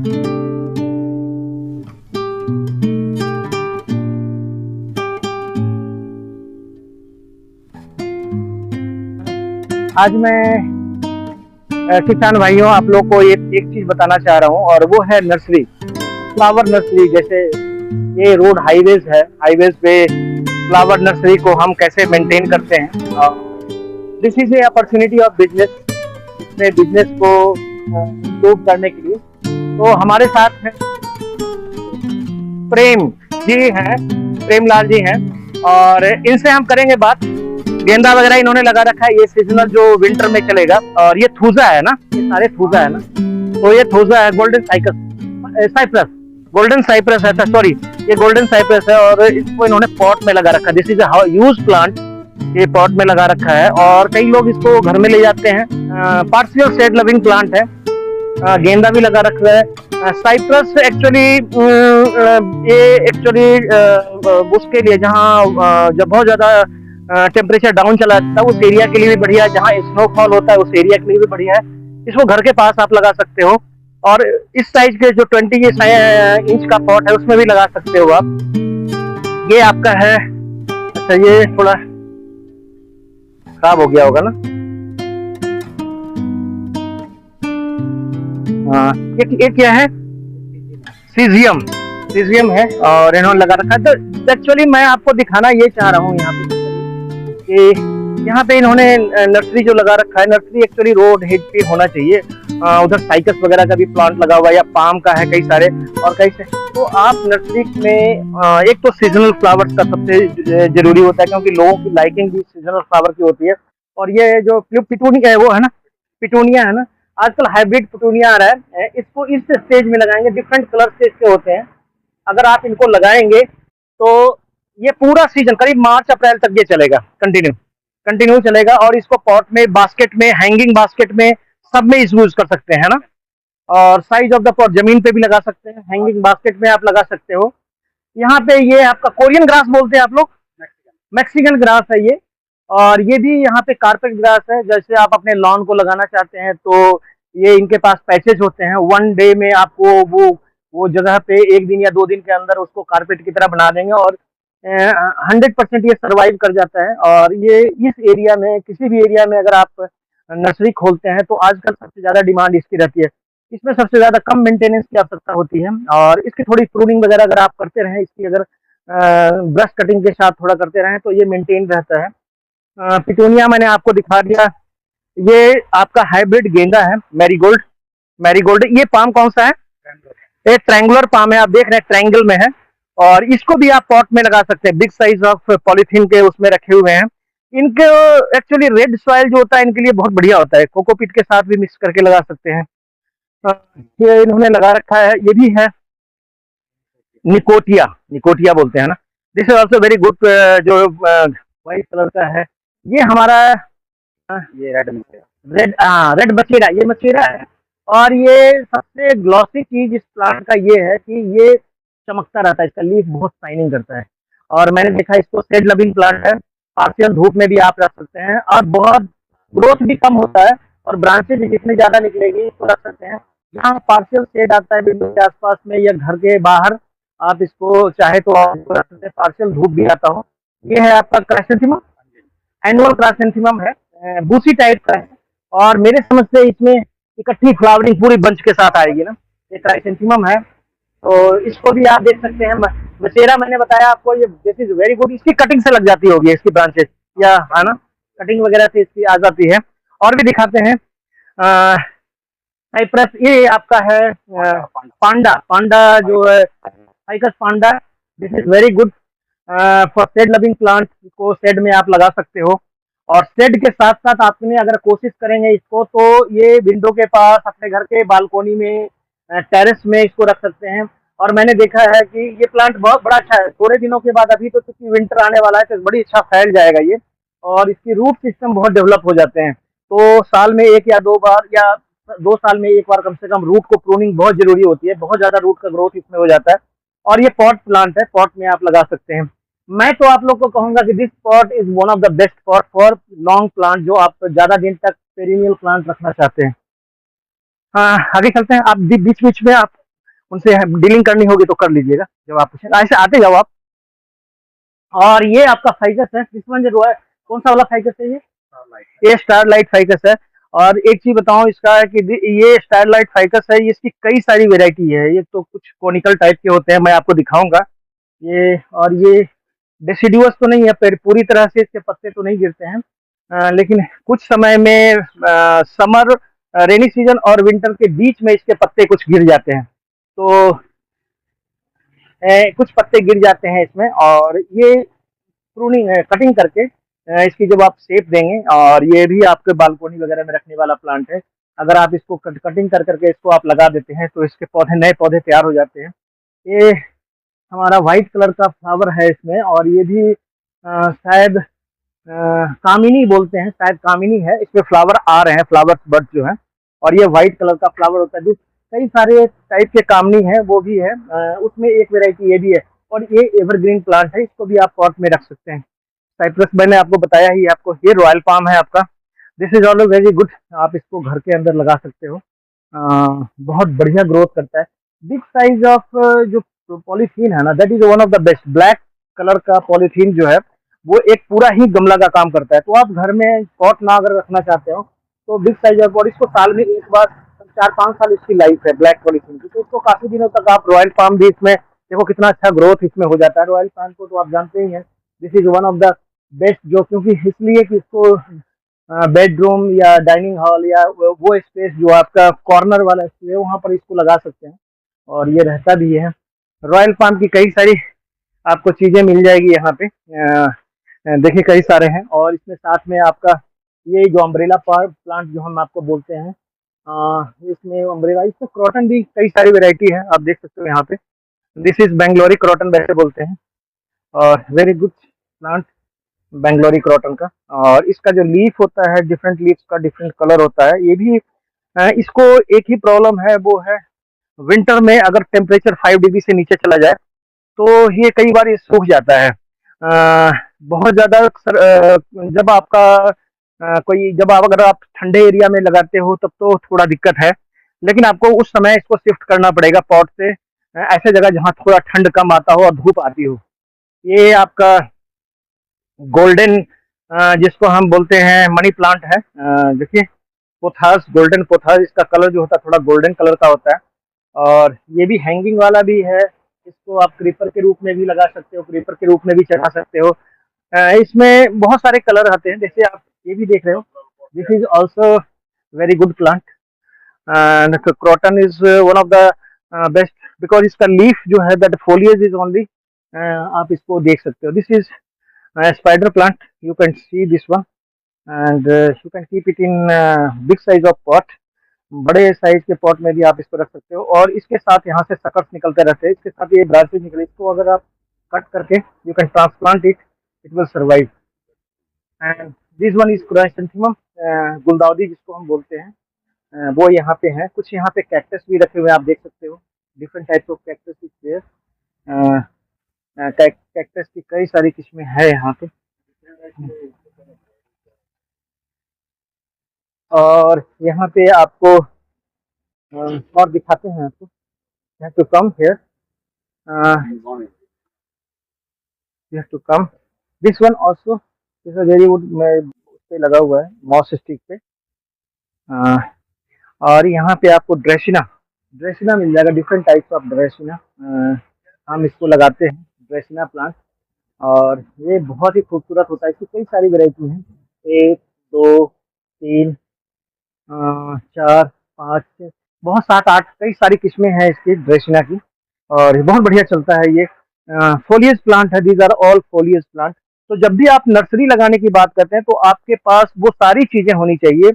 आज मैं किसान भाइयों आप लोग को एक चीज बताना चाह रहा हूँ, और वो है नर्सरी, फ्लावर नर्सरी। जैसे ये रोड हाईवेज है, हाईवेज पे फ्लावर नर्सरी को हम कैसे मेंटेन करते हैं। This is a opportunity of business, इसमें बिजनेस को इम्प्रूव करने के लिए। तो हमारे साथ है प्रेम जी हैं, प्रेमलाल जी हैं, और इनसे हम करेंगे बात। गेंदा वगैरह इन्होंने लगा रखा है, ये सीजनल जो विंटर में चलेगा। और ये थूजा है ना, ये सारे थूजा है ना, तो ये थूजा है, गोल्डन साइप्रस, गोल्डन साइप्रस है, सॉरी ये गोल्डन साइप्रस है। और इसको इन्होंने पॉट में लगा रखा है। This is a use plant, ये पॉट में लगा रखा है और कई लोग इसको घर में ले जाते हैं। पार्शियल शेड लविंग प्लांट है, गेंदा भी लगा रखा है। साइप्रस एक्चुअली ये एक्चुअली उसके लिए जहाँ जब बहुत ज्यादा टेम्परेचर डाउन चला जाता है उस एरिया के लिए भी बढ़िया है, जहाँ स्नोफॉल होता है उस एरिया के लिए भी बढ़िया है। इसको घर के पास आप लगा सकते हो, और इस साइज के जो 20 इंच का पॉट है उसमें भी लगा सकते हो आप। ये आपका है, अच्छा ये थोड़ा खराब हो गया होगा ना, हाँ ये क्या है, सीजियम है और इन्होंने लगा रखा है। तो एक्चुअली मैं आपको दिखाना ये चाह रहा हूँ यहाँ पे कि यहाँ पे इन्होंने नर्सरी जो लगा रखा है, नर्सरी एक्चुअली रोड हेड पे होना चाहिए। उधर साइकस वगैरह का भी प्लांट लगा हुआ है, या पाम का है कई सारे और कई से। तो आप नर्सरी में एक तो सीजनल फ्लावर्स का सबसे जरूरी होता है, क्योंकि लोगों की लाइकिंग भी सीजनल फ्लावर की होती है। और ये जो पिटूनिया है वो है ना, पिटूनिया है ना, आजकल हाइब्रिड पिटूनिया आ रहा है, इसको इस स्टेज में लगाएंगे। डिफरेंट कलर से इसके होते हैं, अगर आप इनको लगाएंगे तो ये पूरा सीजन करीब मार्च अप्रैल तक ये चलेगा, कंटिन्यू चलेगा। और इसको पॉट में, बास्केट में, हैंगिंग बास्केट में, सब में इस यूज कर सकते हैं ना। और साइज ऑफ द पॉट जमीन पे भी लगा सकते हैं, हैंगिंग बास्केट में आप लगा सकते हो। यहाँ पे ये आपका कोरियन ग्रास बोलते हैं आप लोग, मैक्सिकन ग्रास है ये। और ये भी यहाँ पे कारपेट ग्रास है। जैसे आप अपने लॉन को लगाना चाहते हैं तो ये इनके पास पैचेज होते हैं, 1 डे में आपको वो जगह पे 1 दिन या 2 दिन के अंदर उसको कारपेट की तरह बना देंगे, और 100% ये सरवाइव कर जाता है। और ये इस एरिया में, किसी भी एरिया में अगर आप नर्सरी खोलते हैं तो आजकल सबसे ज्यादा डिमांड इसकी रहती है। इसमें सबसे ज्यादा कम मेंटेनेंस की आवश्यकता होती है, और इसकी थोड़ी प्रूनिंग वगैरह अगर आप करते रहें, इसकी अगर ब्रश कटिंग के साथ थोड़ा करते रहें तो ये मेंटेन रहता है। पिटूनिया मैंने आपको दिखा दिया। ये आपका हाइब्रिड गेंदा है, मैरीगोल्ड। ये पाम कौन सा है, एक ट्रायंगुलर पाम है, आप देख रहे हैं ट्रायंगल में है। और इसको भी आप पॉट में लगा सकते हैं, बिग साइज ऑफ पॉलीथीन के उसमें रखे हुए हैं। इनके एक्चुअली रेड सॉइल जो होता है इनके लिए बहुत बढ़िया होता है, कोकोपीट के साथ भी मिक्स करके लगा सकते हैं। ये इन्होंने लगा रखा है, ये भी है निकोटिया बोलते हैं ना। This is also very good, जो व्हाइट कलर का है ये हमारा, ये रेड मचेरा, ये मचेरा है। और ये सबसे ग्लॉसी चीज इस प्लांट का ये है कि ये चमकता रहता है, इसका लीफ बहुत शाइनिंग करता है। और मैंने देखा इसको शेड लविंग प्लांट है, पार्शियल धूप में भी आप रख सकते हैं, और बहुत ग्रोथ भी कम होता है, और ब्रांचेज जितनी ज्यादा निकलेगी इसको रख सकते हैं। जहाँ पार्शियल शेड आता है विंडो के आसपास में या घर के बाहर, आप इसको चाहे तो आप रख सकते हैं, पार्शियल धूप भी आता हो। ये है आपका क्राइसेंथेमम, एनुअल क्राइसेंथेमम है, बूसी टाइप का है। और मेरे समझ से इसमें इकट्ठी फ्लावरिंग पूरी बंच के साथ आएगी ना, ये क्राइसेंथेमम है। तो इसको भी आप देख सकते हैं। मचेरा मैंने बताया आपको, ये दिस इज वेरी गुड। इसकी कटिंग से लग जाती होगी इसकी ब्रांचेस, या है ना, कटिंग वगैरह से इसकी आ जाती है। और भी दिखाते हैं साइप्रस। ये आपका है पांडा जो है, cycas panda. This is very good for shade loving plant, को शेड में आप लगा सकते हो। और शेड के साथ साथ आपने अगर कोशिश करेंगे इसको, तो ये विंडो के पास, अपने घर के बालकोनी में, टेरेस में इसको रख सकते हैं। और मैंने देखा है कि ये प्लांट बहुत बड़ा अच्छा है। थोड़े दिनों के बाद, अभी तो क्योंकि विंटर आने वाला है तो बड़ी अच्छा फैल जाएगा ये, और इसकी रूट सिस्टम बहुत डेवलप हो जाते हैं। तो साल में 1 या 2 बार, या 2 साल में 1 बार कम से कम रूट को प्रूनिंग बहुत जरूरी होती है, बहुत ज्यादा रूट का ग्रोथ इसमें हो जाता है। और ये पॉट प्लांट है, पॉट में आप लगा सकते हैं। मैं तो आप लोग को कहूंगा कि this pot is one of the best pot for long plant, जो आप ज्यादा दिन तक पेरिनियल प्लांट रखना चाहते हैं। हाँ, आगे चलते हैं। आप बीच बीच में आप उनसे डीलिंग करनी होगी तो कर लीजिएगा जब आप पूछें, ऐसे आते जाओ आप। और ये आपका फाइकस है, दिस वन जो है, कौन सा वाला फाइकस है ये स्टारलाइट फाइकस है। और एक चीज बताऊं इसका है कि ये स्टारलाइट फाइकस है, इसकी कई सारी वेराइटी है। ये तो कुछ कॉनिकल टाइप के होते हैं, मैं आपको दिखाऊंगा ये। और ये डेसिडुअस तो नहीं है, पूरी तरह से इसके पत्ते तो नहीं गिरते हैं, लेकिन कुछ समय में समर रेनी सीजन और विंटर के बीच में इसके पत्ते कुछ गिर जाते हैं। तो कुछ पत्ते गिर जाते हैं इसमें, और ये प्रूनिंग कटिंग करके इसकी जब आप शेप देंगे, और ये भी आपके बालकोनी वगैरह में रखने वाला प्लांट है। अगर आप इसको कटिंग कर करके इसको आप लगा देते हैं तो इसके पौधे, नए पौधे तैयार हो जाते हैं। ये हमारा वाइट कलर का फ्लावर है इसमें, और ये भी शायद कामिनी बोलते हैं, शायद कामिनी है। इसमें फ्लावर आ रहे हैं, फ्लावर बड जो है, और ये व्हाइट कलर का फ्लावर होता है। जो कई सारे टाइप के कामनी है वो भी है, उसमें एक वेराइटी ये भी है। और ये एवरग्रीन प्लांट है, इसको भी आप पॉट में रख सकते हैं। साइप्रस मैंने आपको बताया ही आपको। ये रॉयल पाम है आपका, this is also very good, आप इसको घर के अंदर लगा सकते हो। बहुत बढ़िया ग्रोथ करता है। बिग साइज ऑफ जो पॉलीथीन है ना, that is one of the best. Black colour का पॉलीथीन जो है वो एक पूरा ही गमला का काम करता है। तो आप घर में पॉट ना अगर रखना चाहते हो तो बिग साइज ऑफ, और इसको साल में एक बार, 4-5 साल इसकी लाइफ है ब्लैक पॉलीथीन की, तो इसको काफी दिनों तक आप, रॉयल पाम भी इसमें देखो कितना अच्छा ग्रोथ इसमें हो जाता है। रॉयल पाम को तो आप जानते ही हैं, this is one of the best, जो क्योंकि इसलिए कि इसको बेडरूम या डाइनिंग हॉल या वो स्पेस जो आपका कॉर्नर वाला स्पेस है वहाँ पर इसको लगा सकते हैं, और ये रहता भी है। रॉयल पाम की कई सारी आपको चीजें मिल जाएगी यहाँ पे, देखिए कई सारे हैं। और इसमें साथ में आपका ये जो अम्ब्रेला प्लांट जो हम आपको बोलते हैं, इसमें अम्ब्रेला, इसमें क्रॉटन भी कई सारी वेराइटी है, आप देख सकते हो यहाँ पे। दिस इज बेंगलोरी क्रॉटन वैसे बोलते हैं, और very good plant Bangalori croton का। और इसका जो लीफ होता है, डिफरेंट लीव्स का डिफरेंट कलर होता है। ये भी इसको एक ही प्रॉब्लम है, वो है विंटर में अगर टेम्परेचर 5 डिग्री से नीचे चला जाए तो ये कई बार ये सूख जाता है। बहुत ज़्यादा जब आपका कोई, जब आप, अगर आप ठंडे एरिया में लगाते हो तब तो थोड़ा दिक्कत है, लेकिन आपको उस समय इसको शिफ्ट करना पड़ेगा पॉट से ऐसे जगह जहाँ थोड़ा ठंड कम आता हो और धूप आती हो। ये आपका गोल्डन, जिसको हम बोलते हैं मनी प्लांट है, देखिए पोथास, गोल्डन पोथास, इसका कलर जो होता है थोड़ा गोल्डन कलर का होता है। और ये भी हैंगिंग वाला भी है, इसको आप क्रीपर के रूप में भी लगा सकते हो, क्रीपर के रूप में भी चढ़ा सकते हो। इसमें बहुत सारे कलर आते हैं, जैसे आप ये भी देख रहे हो, this is also very good plant. Croton is one of the best, because इसका लीफ जो है दैट फोलियज इज ओनली, आप इसको देख सकते हो। This is spider plant, you can see this one, and you can keep it in big size of pot, बड़े size के पॉट में भी आप इसको रख सकते हो। और इसके साथ यहाँ से सकर्स निकलते रहते हैं, इसके साथ ये ब्रांचेज निकले, इसको अगर आप कट करके you can transplant it, it will survive. And this one is chrysanthemum, गुलदाउदी जिसको हम बोलते हैं, वो यहाँ पे है। कुछ यहाँ पे कैक्टस भी रखे हुए आप देख सकते हो, different types of cactus is there. Cactus की कई सारी किस्में है यहाँ पे। और यहाँ पे आपको और दिखाते हैं आपको, you have to come here, you have to come, this one also is a very good, उस पे लगा हुआ है मॉस स्टिक पे। और यहाँ पे आपको ड्रेसिना, ड्रेसिना मिल जाएगा, डिफरेंट टाइप्स ऑफ ड्रेसिना, हम इसको लगाते हैं ड्रेसिना प्लांट, और ये बहुत ही खूबसूरत होता है। इसकी कई सारी वैरायटी हैं, 1 2 3 4 5 6, बहुत 7-8 कई सारी किस्में हैं इसकी ड्रेसिना की, और ये बहुत बढ़िया चलता है। ये फोलियज प्लांट है, these are all foliage plant. तो जब भी आप नर्सरी लगाने की बात करते हैं तो आपके पास वो सारी चीजें होनी चाहिए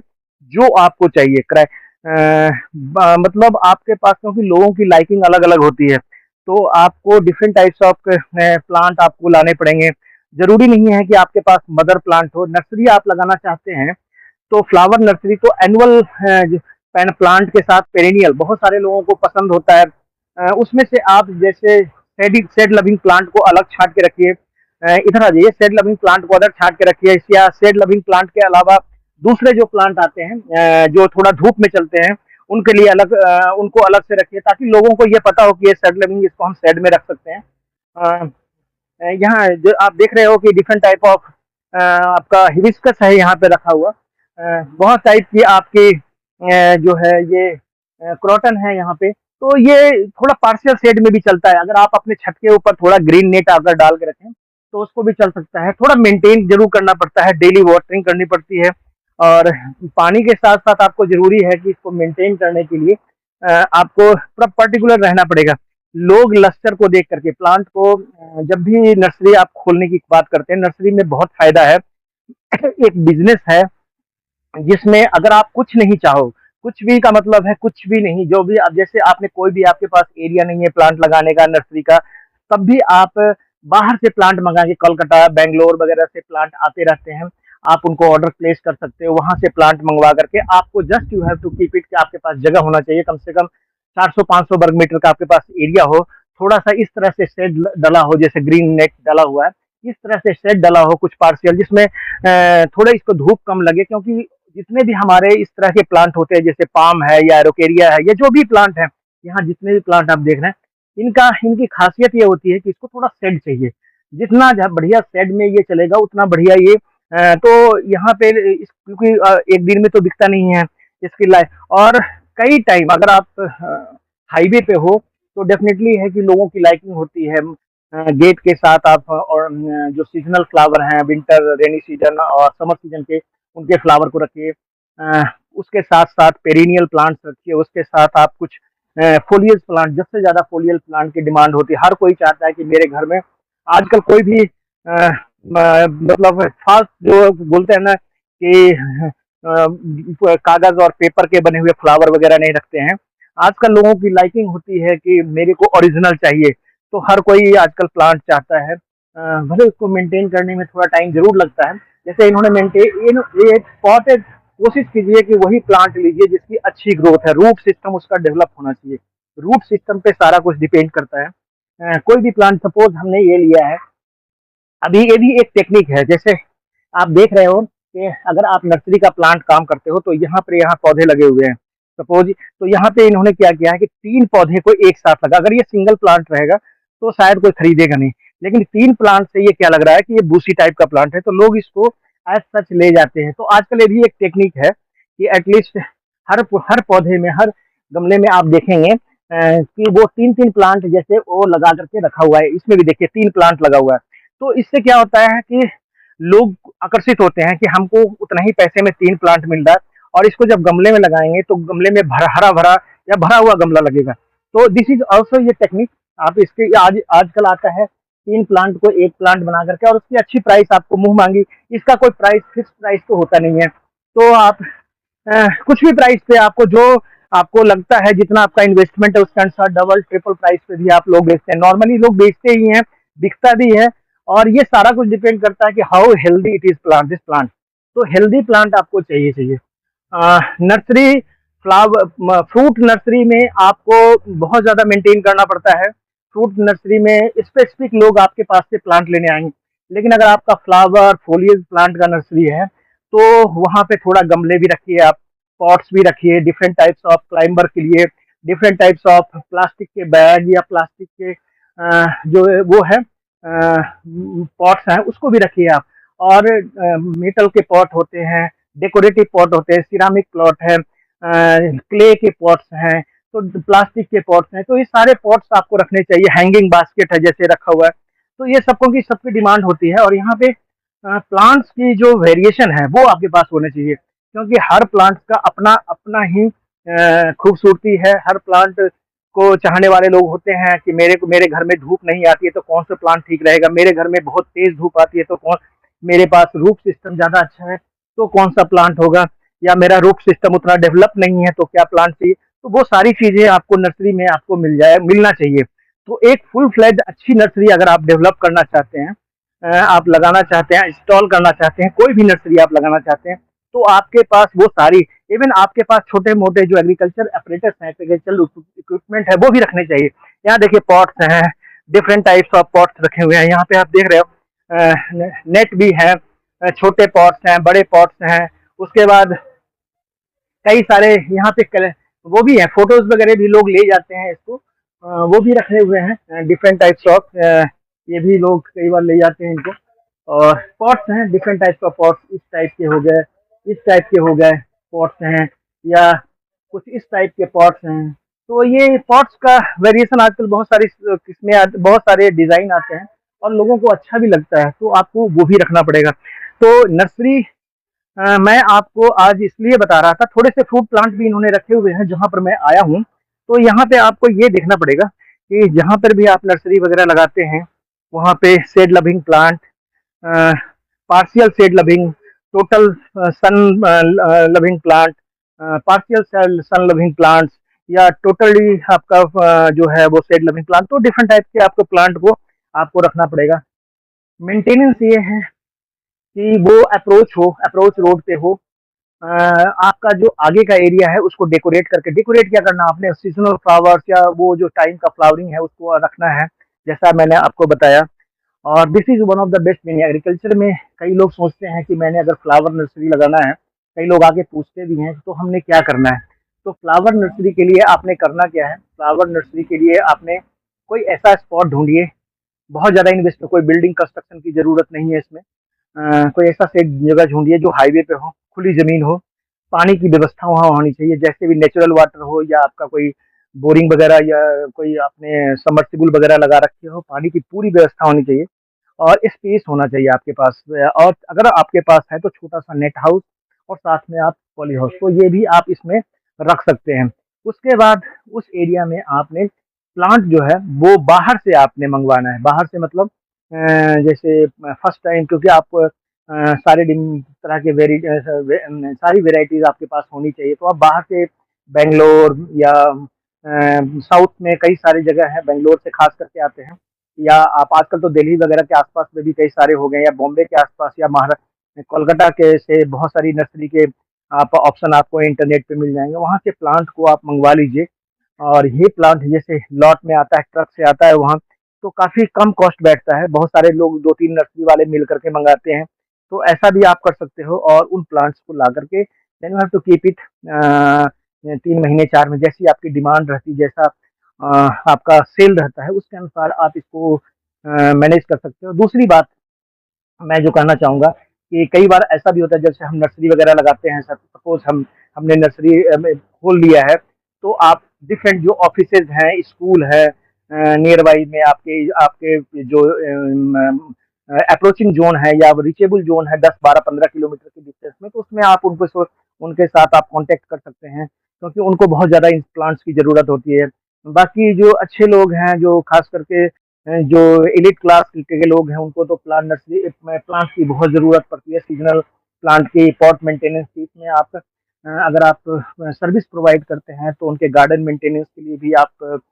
जो आपको चाहिए। मतलब आपके पास, क्योंकि लोगों की लाइकिंग अलग अलग होती है, तो आपको डिफरेंट टाइप्स ऑफ प्लांट आपको लाने पड़ेंगे। जरूरी नहीं है कि आपके पास मदर प्लांट हो। नर्सरी आप लगाना चाहते हैं तो फ्लावर नर्सरी तो एनुअल प्लांट के साथ पेरेनियल बहुत सारे लोगों को पसंद होता है। उसमें से आप जैसे सेड लविंग प्लांट को अलग छांट के रखिए, इधर आ जाइए, सेड लविंग प्लांट को अलग छांट के रखिए। या सेड लविंग प्लांट के अलावा दूसरे जो प्लांट आते हैं जो थोड़ा धूप में चलते हैं, उनके लिए अलग उनको अलग से रखिए, ताकि लोगों को ये पता हो कि ये शेड लिविंग, इसको हम शेड में रख सकते हैं। अ, यहाँ जो आप देख रहे हो कि डिफरेंट टाइप ऑफ आपका हिबिस्कस है यहाँ पे रखा हुआ। बहुत टाइप की आपकी जो है ये क्रॉटन है यहाँ पे। तो ये थोड़ा पार्शियल शेड में भी चलता है। अगर आप अपने छत के ऊपर थोड़ा ग्रीन नेट अगर डाल के रखें तो उसको भी चल सकता है। थोड़ा मेंटेन जरूर करना पड़ता है, डेली वाटरिंग करनी पड़ती है, और पानी के साथ साथ आपको जरूरी है कि इसको मेंटेन करने के लिए आपको थोड़ा पर्टिकुलर रहना पड़ेगा। लोग लस्टर को देख करके प्लांट को जब भी नर्सरी आप खोलने की बात करते हैं, नर्सरी में बहुत फायदा है। एक बिजनेस है जिसमें अगर आप कुछ नहीं चाहो, कुछ भी का मतलब है कुछ भी नहीं, जो भी आप जैसे आपने कोई भी आपके पास एरिया नहीं है प्लांट लगाने का नर्सरी का, तब भी आप बाहर से प्लांट मंगा के, कोलकाता बेंगलोर वगैरह से प्लांट आते रहते हैं, आप उनको ऑर्डर प्लेस कर सकते हो, वहां से प्लांट मंगवा करके आपको just you have to keep it, आपके पास जगह होना चाहिए, कम से कम 400-500 वर्ग मीटर का आपके पास एरिया हो, थोड़ा सा इस तरह से शेड डला हो, जैसे ग्रीन नेट डला हुआ है, इस तरह से शेड डला हो कुछ पार्शियल, जिसमें थोड़ा इसको धूप कम लगे, क्योंकि जितने भी हमारे इस तरह के प्लांट होते हैं, जैसे पाम है या एरोकेरिया है या जो भी प्लांट है, यहाँ जितने भी प्लांट आप देख रहे हैं, इनकी खासियत ये होती है कि इसको थोड़ा शेड चाहिए। जितना बढ़िया शेड में ये चलेगा उतना बढ़िया ये तो यहाँ पे क्योंकि एक दिन में तो दिखता नहीं है इसकी लाइफ, और कई टाइम अगर आप हाईवे पे हो तो डेफिनेटली है कि लोगों की लाइकिंग होती है। गेट के साथ आप और जो सीजनल फ्लावर हैं, विंटर रेनी सीजन और समर सीजन के, उनके फ्लावर को रखिए। उसके साथ साथ पेरिनियल प्लांट्स रखिए, उसके साथ आप कुछ फोलियज प्लांट, सबसे ज़्यादा फोलियल प्लांट की डिमांड होती है। हर कोई चाहता है कि मेरे घर में आजकल कोई भी मतलब फास्ट जो बोलते हैं ना कि कागज और पेपर के बने हुए फ्लावर वगैरह नहीं रखते हैं। आजकल लोगों की लाइकिंग होती है कि मेरे को ओरिजिनल चाहिए, तो हर कोई आजकल प्लांट चाहता है। भले उसको मेंटेन करने में थोड़ा टाइम जरूर लगता है। जैसे इन्होंने मेंटेन ये पॉटेड, कोशिश कीजिए कि वही प्लांट लीजिए जिसकी अच्छी ग्रोथ है, रूट सिस्टम उसका डेवलप होना चाहिए। रूट सिस्टम पे सारा कुछ डिपेंड करता है। कोई भी प्लांट, सपोज हमने ये लिया है, अभी ये भी एक टेक्निक है। जैसे आप देख रहे हो कि अगर आप नर्सरी का प्लांट काम करते हो तो यहाँ पौधे लगे हुए हैं सपोज, तो यहाँ पे इन्होंने क्या किया है कि 3 पौधे को एक साथ लगा। अगर ये सिंगल प्लांट रहेगा तो शायद कोई खरीदेगा नहीं, लेकिन 3 प्लांट से ये क्या लग रहा है कि ये बूसी टाइप का प्लांट है, तो लोग इसको एज सच ले जाते हैं। तो आजकल ये भी एक टेक्निक है कि एटलीस्ट हर पौधे में, हर गमले में आप देखेंगे कि वो 3-3 प्लांट जैसे वो लगा करके रखा हुआ है। इसमें भी देखिए 3 प्लांट लगा हुआ है। तो इससे क्या होता है कि लोग आकर्षित होते हैं कि हमको उतना ही पैसे में 3 प्लांट मिल रहा है, और इसको जब गमले में लगाएंगे तो गमले में हरा भरा या भरा हुआ गमला लगेगा। तो दिस इज ऑल्सो ये टेक्निक। आप इसके आजकल आता है 3 प्लांट को 1 प्लांट बना करके, और उसकी अच्छी प्राइस आपको मुंह मांगी। इसका कोई प्राइस फिक्स प्राइस तो होता नहीं है, तो आप कुछ भी प्राइस पे आपको जो आपको लगता है, जितना आपका इन्वेस्टमेंट है उसके अनुसार डबल ट्रिपल प्राइस पे भी आप लोग बेचते हैं। नॉर्मली लोग बेचते ही हैं, बिकता भी है, और ये सारा कुछ डिपेंड करता है कि how healthy it is plant, this plant. तो हेल्दी प्लांट आपको चाहिए। नर्सरी फ्लावर फ्रूट नर्सरी में आपको बहुत ज़्यादा मेंटेन करना पड़ता है। फ्रूट नर्सरी में स्पेसिफिक लोग आपके पास से प्लांट लेने आएंगे, लेकिन अगर आपका फ्लावर फोलियज प्लांट का नर्सरी है तो वहाँ पे थोड़ा गमले भी रखिए, आप पॉट्स भी रखिए, डिफरेंट टाइप्स ऑफ क्लाइंबर के लिए, डिफरेंट टाइप्स ऑफ प्लास्टिक के बैग या प्लास्टिक के जो वो है पॉट्स हैं उसको भी रखिए आप। और मेटल के पॉट होते हैं, डेकोरेटिव पॉट होते हैं, सिरामिक पॉट है, क्ले के पॉट्स हैं, तो प्लास्टिक के पॉट्स हैं, तो ये सारे पॉट्स आपको रखने चाहिए। हैंगिंग बास्केट है जैसे रखा हुआ है, तो ये सबकी डिमांड होती है। और यहाँ पे प्लांट्स की जो वेरिएशन है वो आपके पास होने चाहिए, क्योंकि हर प्लांट का अपना अपना ही खूबसूरती है। हर प्लांट को चाहने वाले लोग होते हैं कि मेरे घर में धूप नहीं आती है तो कौन सा प्लांट ठीक रहेगा, मेरे घर में बहुत तेज धूप आती है तो कौन, मेरे पास रूट सिस्टम ज़्यादा अच्छा है तो कौन सा प्लांट होगा, या मेरा रूट सिस्टम उतना डेवलप नहीं है तो क्या प्लांट चाहिए। तो वो सारी चीज़ें आपको नर्सरी में आपको मिलना चाहिए। तो एक फुल फ्लैड अच्छी नर्सरी अगर आप डेवलप करना चाहते हैं, आप लगाना चाहते हैं, इंस्टॉल करना चाहते हैं, कोई भी नर्सरी आप लगाना चाहते हैं, तो आपके पास वो सारी, इवन आपके पास छोटे मोटे जो एग्रीकल्चर अपरेटस हैं, एग्रीकल्चर इक्विपमेंट है वो भी रखने चाहिए। यहाँ देखिए पॉट्स हैं, डिफरेंट टाइप्स ऑफ पॉट्स रखे हुए हैं। यहाँ पे आप देख रहे हो नेट भी है, छोटे पॉट्स हैं, बड़े पॉट्स हैं। उसके बाद कई सारे यहाँ पे वो भी है, फोटोज वगैरह भी लोग ले जाते हैं इसको, वो भी रखे हुए हैं डिफरेंट टाइप्स ऑफ, ये भी लोग कई बार ले जाते हैं इनको। और पॉट्स हैं, डिफरेंट टाइप्स ऑफ पॉट्स, इस टाइप के हो गए, इस टाइप के हो गए पॉट्स हैं, या कुछ इस टाइप के पॉट्स हैं। तो ये पॉट्स का वेरिएशन आजकल बहुत सारी किस्में बहुत सारे डिजाइन आते हैं और लोगों को अच्छा भी लगता है, तो आपको वो भी रखना पड़ेगा। तो नर्सरी मैं आपको आज इसलिए बता रहा था, थोड़े से फ्रूट प्लांट भी इन्होंने रखे हुए हैं जहाँ पर मैं आया हूँ। तो यहाँ पे आपको ये देखना पड़ेगा कि जहाँ पर भी आप नर्सरी वगैरह लगाते हैं, वहाँ पे shade loving plant, partial shade loving, total sun loving plant, partial sun loving plants, या टोटली आपका जो है वो शेड लविंग प्लांट, तो डिफरेंट टाइप के आपको प्लांट को आपको रखना पड़ेगा। मेंटेनेंस ये है कि वो अप्रोच रोड पे हो, आपका जो आगे का एरिया है उसको डेकोरेट करके, डेकोरेट क्या करना, आपने सीजनल फ्लावर्स या वो जो टाइम का फ्लावरिंग है उसको रखना है, जैसा मैंने आपको बताया। और this is one of the best meaning agriculture में। कई लोग सोचते हैं कि मैंने अगर फ्लावर नर्सरी लगाना है, कई लोग आगे पूछते भी हैं तो हमने क्या करना है। तो फ्लावर नर्सरी के लिए आपने करना क्या है, फ्लावर नर्सरी के लिए आपने कोई ऐसा स्पॉट ढूंढिए, बहुत ज़्यादा इन्वेस्ट, कोई बिल्डिंग कंस्ट्रक्शन की ज़रूरत नहीं है इसमें। कोई ऐसा सेट जगह ढूंढिए जो हाईवे पे हो, खुली ज़मीन हो, पानी की व्यवस्था वहाँ होनी चाहिए, जैसे भी नेचुरल वाटर हो या आपका कोई बोरिंग वगैरह या कोई आपने सबमर्सिबल वगैरह लगा रखे हो, पानी की पूरी व्यवस्था होनी चाहिए। और स्पेस होना चाहिए आपके पास, और अगर आपके पास है तो छोटा सा नेट हाउस और साथ में आप पॉली हाउस, तो ये भी आप इसमें रख सकते हैं। उसके बाद उस एरिया में आपने प्लांट जो है वो बाहर से आपने मंगवाना है, बाहर से मतलब जैसे फर्स्ट टाइम, क्योंकि आप सारे तरह के सारी वेराइटीज आपके पास होनी चाहिए, तो आप बाहर से बेंगलोर या साउथ में कई सारी जगह है, बेंगलोर से खास करके आते हैं, या आप आजकल तो दिल्ली वगैरह के आसपास में भी कई सारे हो गए, या बॉम्बे के आसपास या महाराष्ट्र कोलकाता के से बहुत सारी नर्सरी के आप ऑप्शन आपको इंटरनेट पे मिल जाएंगे, वहाँ से प्लांट को आप मंगवा लीजिए। और ये प्लांट जैसे लॉट में आता है, ट्रक से आता है वहाँ, तो काफ़ी कम कॉस्ट बैठता है, बहुत सारे लोग 2-3 नर्सरी वाले मिल करके मंगाते हैं, तो ऐसा भी आप कर सकते हो। और उन प्लांट्स को ला करके then you have to keep it 3 महीने 4 महीने, जैसी आपकी डिमांड रहती है, जैसा आपका सेल रहता है, उसके अनुसार आप इसको मैनेज कर सकते हो। दूसरी बात मैं जो कहना चाहूँगा कि कई बार ऐसा भी होता है, जैसे हम नर्सरी वगैरह लगाते हैं, सपोज हमने नर्सरी खोल लिया है, तो आप डिफरेंट जो ऑफिसेज हैं, स्कूल है नियर बाई में, आपके आपके जो अप्रोचिंग जोन है या रीचेबल जोन है 10-12-15 किलोमीटर के डिस्टेंस में, तो उसमें आप उनके साथ आप कांटेक्ट कर सकते हैं, क्योंकि उनको बहुत ज़्यादा इन प्लांट्स की ज़रूरत होती है। बाकी जो अच्छे लोग हैं, जो खास करके जो एलिट क्लास के लोग हैं, उनको तो प्लांट्स की बहुत ज़रूरत पड़ती है, सीजनल प्लांट की पॉट मेंटेनेंस की। इसमें आप अगर आप सर्विस प्रोवाइड करते हैं तो उनके गार्डन मेंटेनेंस के लिए भी आप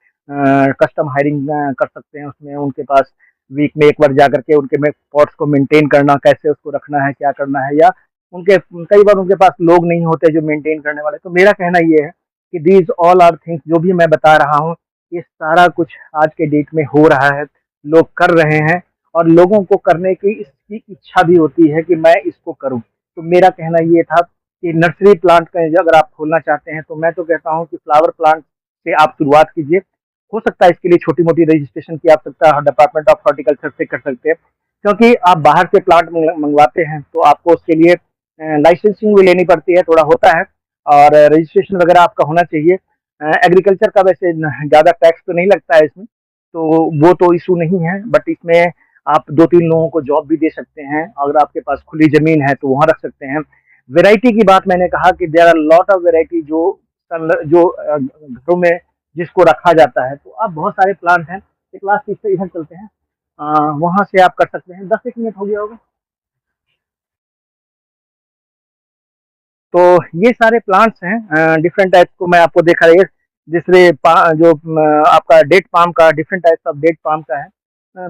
कस्टम हायरिंग कर सकते हैं, उसमें उनके पास वीक में एक बार जा करके उनके में पॉट्स को मेंटेन करना, कैसे उसको रखना है, क्या करना है, या उनके कई बार उनके पास लोग नहीं होते जो मेंटेन करने वाले। तो मेरा कहना ये है कि दीज ऑल आर थिंग्स, जो भी मैं बता रहा हूँ, ये सारा कुछ आज के डेट में हो रहा है, लोग कर रहे हैं, और लोगों को करने की इसकी इच्छा भी होती है कि मैं इसको करूं। तो मेरा कहना ये था कि नर्सरी प्लांट का अगर आप खोलना चाहते हैं, तो मैं तो कहता हूं कि फ्लावर प्लांट से आप शुरुआत कीजिए। हो सकता है इसके लिए छोटी मोटी रजिस्ट्रेशन की आवश्यकता डिपार्टमेंट ऑफ हॉर्टिकल्चर से कर सकते हैं, क्योंकि आप बाहर से प्लांट मंगवाते हैं तो आपको उसके लिए लाइसेंसिंग भी लेनी पड़ती है, थोड़ा होता है, और रजिस्ट्रेशन वगैरह आपका होना चाहिए। एग्रीकल्चर का वैसे ज़्यादा टैक्स तो नहीं लगता है इसमें, तो वो तो इशू नहीं है, बट इसमें आप 2-3 लोगों को जॉब भी दे सकते हैं, अगर आपके पास खुली ज़मीन है तो वहाँ रख सकते हैं। वैरायटी की बात मैंने कहा कि there are lot of variety जो घरों में जिसको रखा जाता है, तो आप बहुत सारे प्लांट हैं। एक लास्ट चीज़ से इधर चलते हैं, वहाँ से आप कर सकते हैं। 10 एक मिनट हो गया होगा। तो ये सारे प्लांट्स हैं, डिफरेंट टाइप्स को मैं आपको देखा रही है, जिसमें जो आपका डेट पाम का, different types of date palm का है,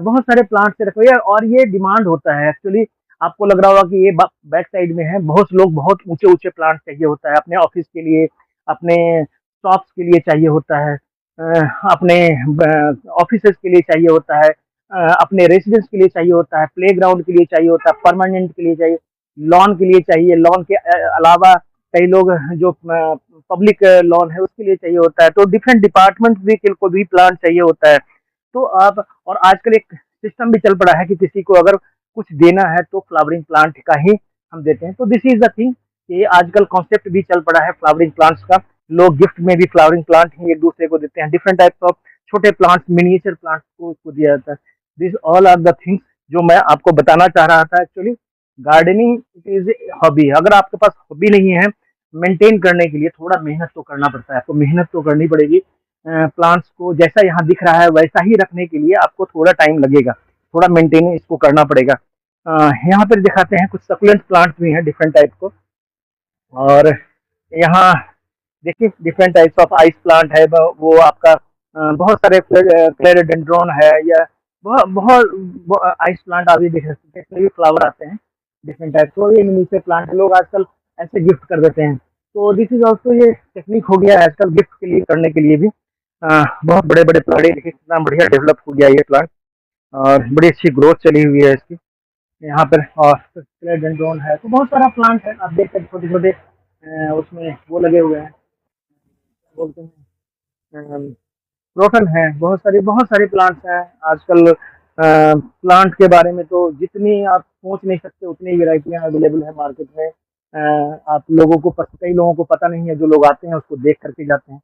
बहुत सारे प्लांट्स से रखे हुए हैं, और ये डिमांड होता है एक्चुअली। आपको लग रहा होगा कि ये बैक साइड में है, बहुत लोग बहुत ऊंचे ऊंचे प्लांट चाहिए होता है अपने ऑफिस के लिए, अपने शॉप्स के लिए चाहिए होता है, अपने ऑफिस के लिए चाहिए होता है, अपने रेसिडेंस के लिए चाहिए होता है, प्ले ग्राउंड के लिए चाहिए होता है, परमानेंट के लिए चाहिए, लॉन के लिए चाहिए, लॉन के अलावा कई लोग जो पब्लिक लॉन है उसके लिए चाहिए होता है, तो डिफरेंट डिपार्टमेंट भी को भी प्लांट चाहिए होता है। तो आप और आजकल एक सिस्टम भी चल पड़ा है कि किसी को अगर कुछ देना है तो फ्लावरिंग प्लांट का ही हम देते हैं। तो दिस इज द थिंग कि आजकल कॉन्सेप्ट भी चल पड़ा है फ्लावरिंग प्लांट्स का। लोग गिफ्ट में भी फ्लावरिंग प्लांट ही एक दूसरे को देते हैं। डिफरेंट टाइप्स ऑफ छोटे प्लांट्स, मिनिएचर प्लांट्स को उसको दिया जाता है। This all are the things जो मैं आपको बताना चाह रहा था। Actually gardening it is hobby. अगर आपके पास हॉबी नहीं है, मेंटेन करने के लिए थोड़ा मेहनत तो करना पड़ता है। आपको मेहनत तो करनी पड़ेगी। प्लांट्स को जैसा यहाँ दिख रहा है वैसा ही रखने के लिए आपको थोड़ा टाइम लगेगा, थोड़ा मेंटेन इसको करना पड़ेगा। यहाँ पर दिखाते हैं कुछ सक्यूलेंट प्लांट्स भी हैं डिफरेंट टाइप को। और यहाँ देखिए different types of ice plant है। वो आपका बहुत सारे क्लेरोडेंड्रॉन है या बहुत बहुत आइस प्लांट आप ये देख सकते हैं, इसमें भी फ्लावर आते हैं डिफरेंट टाइप। तो ये मिनीचर प्लांट लोग आजकल ऐसे गिफ्ट कर देते हैं। तो दिस इज ऑल्सो ये टेक्निक हो गया है आजकल गिफ्ट के लिए करने के लिए भी। बहुत बड़े बड़े प्लांट, देखिए कितना बढ़िया डेवलप हो गया ये प्लांट और बड़ी अच्छी ग्रोथ चली हुई है इसकी यहाँ पर। और फिलेडेंड्रोन है, तो बहुत सारा प्लांट है। आप देख सकते छोटे छोटे उसमें वो लगे हुए हैं, बोलते हैं क्रोटन है। बहुत सारे प्लांट्स हैं आजकल। प्लांट के बारे में तो जितनी आप सोच नहीं सकते उतनी वेराइटियां अवेलेबल है मार्केट में। आप लोगों को कई लोगों को पता नहीं है, जो लोग आते हैं उसको देख करके जाते हैं।